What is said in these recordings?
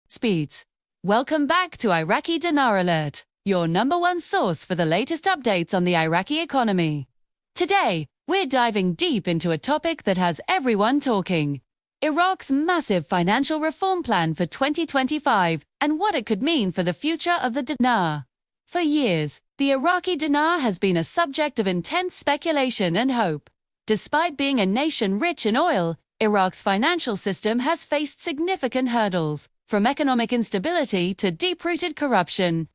Speeds. Welcome back to Iraqi Dinar Alert, your #1 source for the latest updates on the Iraqi economy. Today, we're diving deep into a topic that has everyone talking: Iraq's massive financial reform plan for 2025 and what it could mean for the future of the dinar. For years, the Iraqi dinar has been a subject of intense speculation and hope. Despite being a nation rich in oil, Iraq's financial system has faced significant hurdles, from economic instability to deep-rooted corruption.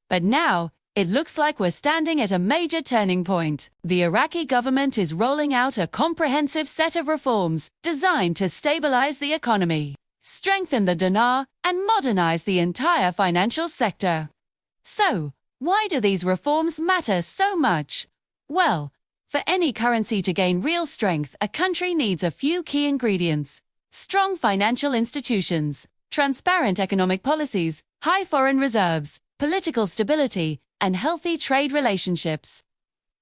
But now, it looks like we're standing at a major turning point. The Iraqi government is rolling out a comprehensive set of reforms designed to stabilize the economy, strengthen the dinar, and modernize the entire financial sector. So, why do these reforms matter so much? Well, for any currency to gain real strength, a country needs a few key ingredients: strong financial institutions, transparent economic policies, high foreign reserves, political stability, and healthy trade relationships.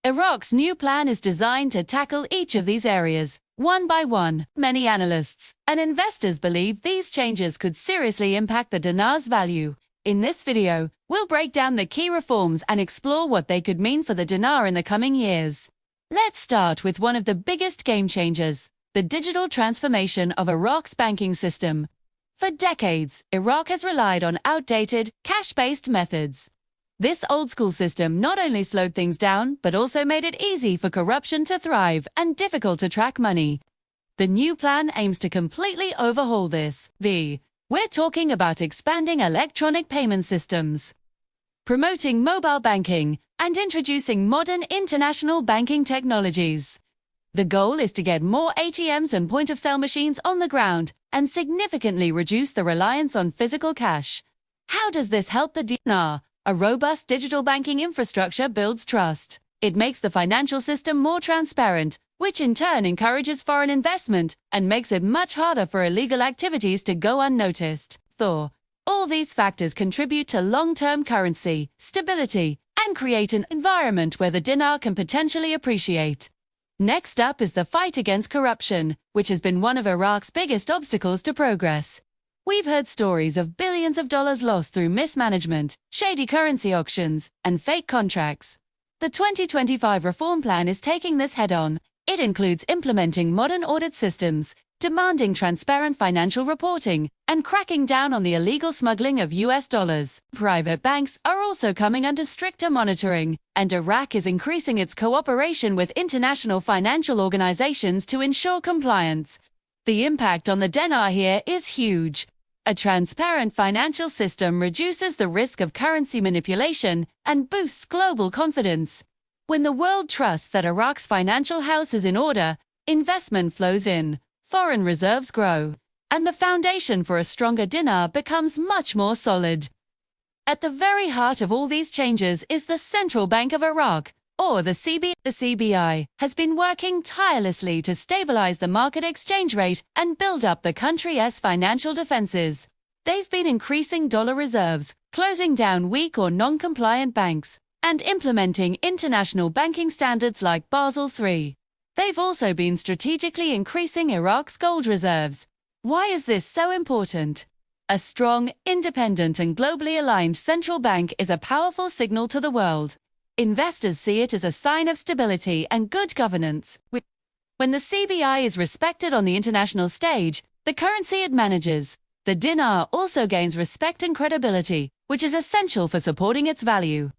Iraq's new plan is designed to tackle each of these areas, one by one. Many analysts and investors believe these changes could seriously impact the dinar's value. In this video, we'll break down the key reforms and explore what they could mean for the dinar in the coming years. Let's start with one of the biggest game changers: the digital transformation of Iraq's banking system. For decades, Iraq has relied on outdated, cash-based methods. This old-school system not only slowed things down, but also made it easy for corruption to thrive and difficult to track money. The new plan aims to completely overhaul this. We're talking about expanding electronic payment systems, promoting mobile banking, and introducing modern international banking technologies. The goal is to get more ATMs and point-of-sale machines on the ground and significantly reduce the reliance on physical cash. How does this help the dinar? A robust digital banking infrastructure builds trust. It makes the financial system more transparent, which in turn encourages foreign investment and makes it much harder for illegal activities to go unnoticed. All these factors contribute to long-term currency stability and create an environment where the dinar can potentially appreciate. Next up is the fight against corruption, which has been one of Iraq's biggest obstacles to progress. We've heard stories of billions of dollars lost through mismanagement, shady currency auctions, and fake contracts. The 2025 reform plan is taking this head-on. It includes implementing modern audit systems, demanding transparent financial reporting, and cracking down on the illegal smuggling of US dollars. Private banks are also coming under stricter monitoring, and Iraq is increasing its cooperation with international financial organizations to ensure compliance. The impact on the dinar here is huge. A transparent financial system reduces the risk of currency manipulation and boosts global confidence. When the world trusts that Iraq's financial house is in order, investment flows in, foreign reserves grow, and the foundation for a stronger dinar becomes much more solid. At the very heart of all these changes is the Central Bank of Iraq, or the CBI. The CBI has been working tirelessly to stabilize the market exchange rate and build up the country's financial defenses. They've been increasing dollar reserves, closing down weak or non-compliant banks, and implementing international banking standards like Basel III. They've also been strategically increasing Iraq's gold reserves. Why is this so important? A strong, independent, and globally aligned central bank is a powerful signal to the world. Investors see it as a sign of stability and good governance. When the CBI is respected on the international stage, the currency it manages, the dinar, also gains respect and credibility, which is essential for supporting its value.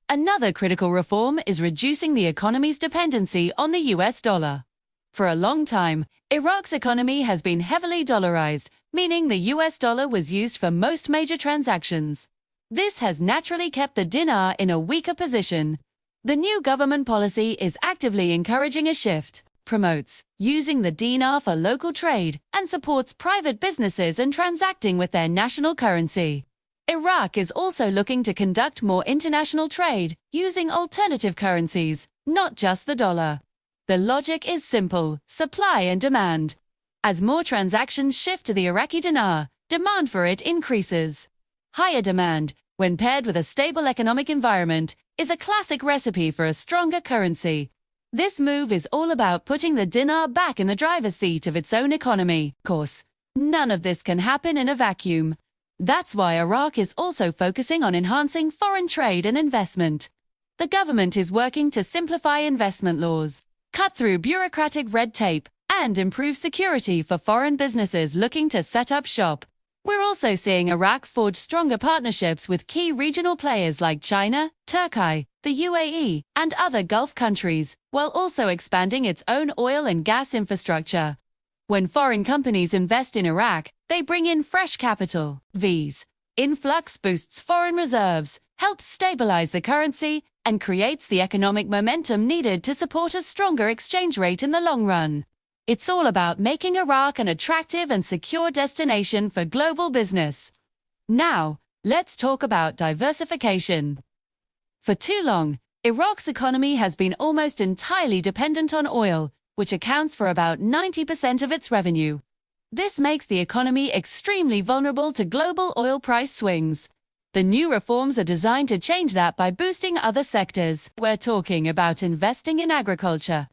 Another critical reform is reducing the economy's dependency on the US dollar. For a long time, Iraq's economy has been heavily dollarized, meaning the US dollar was used for most major transactions. This has naturally kept the dinar in a weaker position. The new government policy is actively encouraging a shift, promotes using the dinar for local trade, and supports private businesses in transacting with their national currency. Iraq is also looking to conduct more international trade using alternative currencies, not just the dollar. The logic is simple: supply and demand. As more transactions shift to the Iraqi dinar, demand for it increases. Higher demand, when paired with a stable economic environment, is a classic recipe for a stronger currency. This move is all about putting the dinar back in the driver's seat of its own economy. Of course, none of this can happen in a vacuum. That's why Iraq is also focusing on enhancing foreign trade and investment. The government is working to simplify investment laws, cut through bureaucratic red tape, and improve security for foreign businesses looking to set up shop. We're also seeing Iraq forge stronger partnerships with key regional players like China, Turkey, the UAE, and other Gulf countries, while also expanding its own oil and gas infrastructure. When foreign companies invest in Iraq, they bring in fresh capital. This influx boosts foreign reserves, helps stabilize the currency, and creates the economic momentum needed to support a stronger exchange rate in the long run. It's all about making Iraq an attractive and secure destination for global business. Now, let's talk about diversification. For too long, Iraq's economy has been almost entirely dependent on oil, which accounts for about 90% of its revenue. This makes the economy extremely vulnerable to global oil price swings. The new reforms are designed to change that by boosting other sectors. We're talking about investing in agriculture,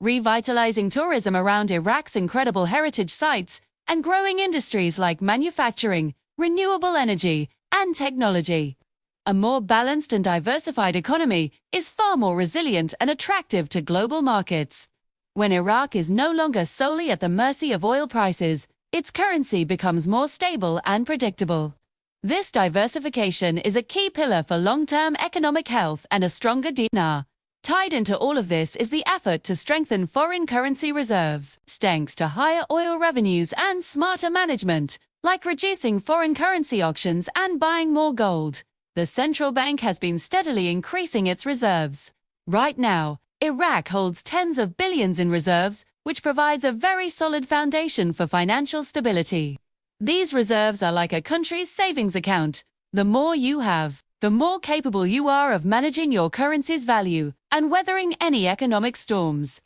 revitalizing tourism around Iraq's incredible heritage sites, and growing industries like manufacturing, renewable energy, and technology. A more balanced and diversified economy is far more resilient and attractive to global markets. When Iraq is no longer solely at the mercy of oil prices, its currency becomes more stable and predictable. This diversification is a key pillar for long-term economic health and a stronger dinar. Tied into all of this is the effort to strengthen foreign currency reserves, thanks to higher oil revenues and smarter management, like reducing foreign currency auctions and buying more gold. The central bank has been steadily increasing its reserves. Right now, Iraq holds tens of billions in reserves, which provides a very solid foundation for financial stability. These reserves are like a country's savings account. The more you have, the more capable you are of managing your currency's value and weathering any economic storms.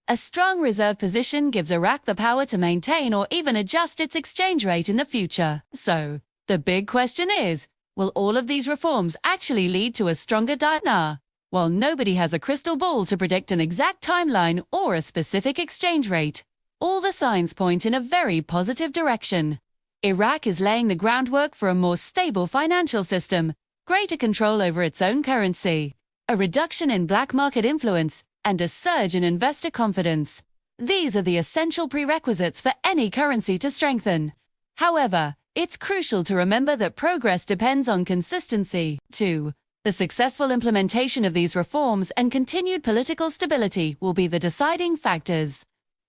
A strong reserve position gives Iraq the power to maintain or even adjust its exchange rate in the future. So, the big question is, will all of these reforms actually lead to a stronger dinar? While nobody has a crystal ball to predict an exact timeline or a specific exchange rate, all the signs point in a very positive direction. Iraq is laying the groundwork for a more stable financial system, greater control over its own currency, a reduction in black market influence, and a surge in investor confidence. These are the essential prerequisites for any currency to strengthen. However, it's crucial to remember that progress depends on consistency, too. The successful implementation of these reforms and continued political stability will be the deciding factors.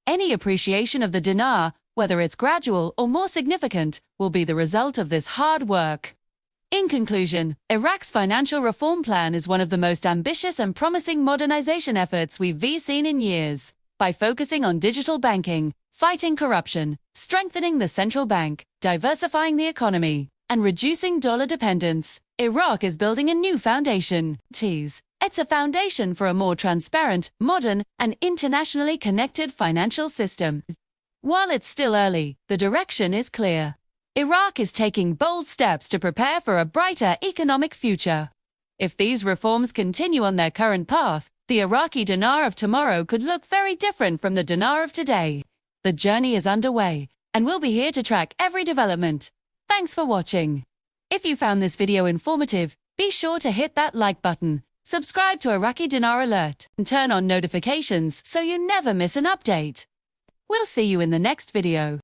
Any appreciation of the dinar, whether it's gradual or more significant, will be the result of this hard work. In conclusion, Iraq's financial reform plan is one of the most ambitious and promising modernization efforts we've seen in years. By focusing on digital banking, fighting corruption, strengthening the central bank, diversifying the economy, and reducing dollar dependence, Iraq is building a new foundation. It's a foundation for a more transparent, modern, and internationally connected financial system. While it's still early, the direction is clear. Iraq is taking bold steps to prepare for a brighter economic future. If these reforms continue on their current path, the Iraqi dinar of tomorrow could look very different from the dinar of today. The journey is underway, and we'll be here to track every development. Thanks for watching. If you found this video informative, be sure to hit that like button, subscribe to Iraqi Dinar Alert, and turn on notifications so you never miss an update. We'll see you in the next video.